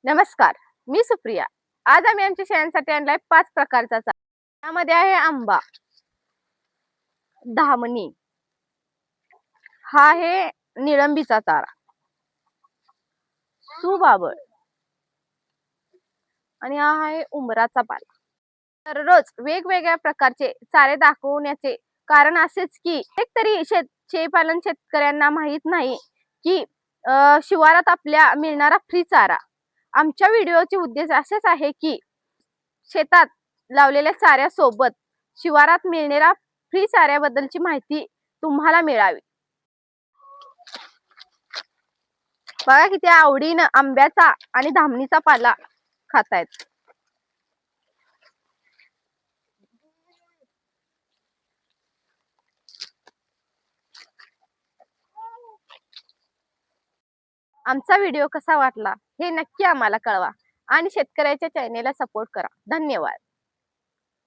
नमस्कार, मी सुप्रिया. आज आम्ही आमच्या शेळ्यांसाठी आणलाय 5 प्रकारचा चारा. त्यामध्ये आहे आंबा, धामणी, हा आहे निळंबीचा चारा, सुबाबळ आणि हा आहे उमराचा पाला. दररोज वेगवेगळ्या प्रकारचे चारे दाखवण्याचे कारण असेच की एकतरी शेळीपालन शेतकऱ्यांना माहित नाही की शिवारात आपल्या मिळणारा फ्री चारा. आमच्या व्हिडिओचे उद्देश असेच आहे की शेतात लावलेल्या चाऱ्यासोबत शिवारात मिळणाऱ्या फ्री चाऱ्याबद्दलची माहिती तुम्हाला मिळावी. बघा किती आवडीनं आंब्याचा आणि धामणीचा पाला खातायत. आमचा व्हिडिओ कसा वाटला हे नक्की आम्हाला कळवा आणि शेतकऱ्याच्या चॅनेलला सपोर्ट करा. धन्यवाद.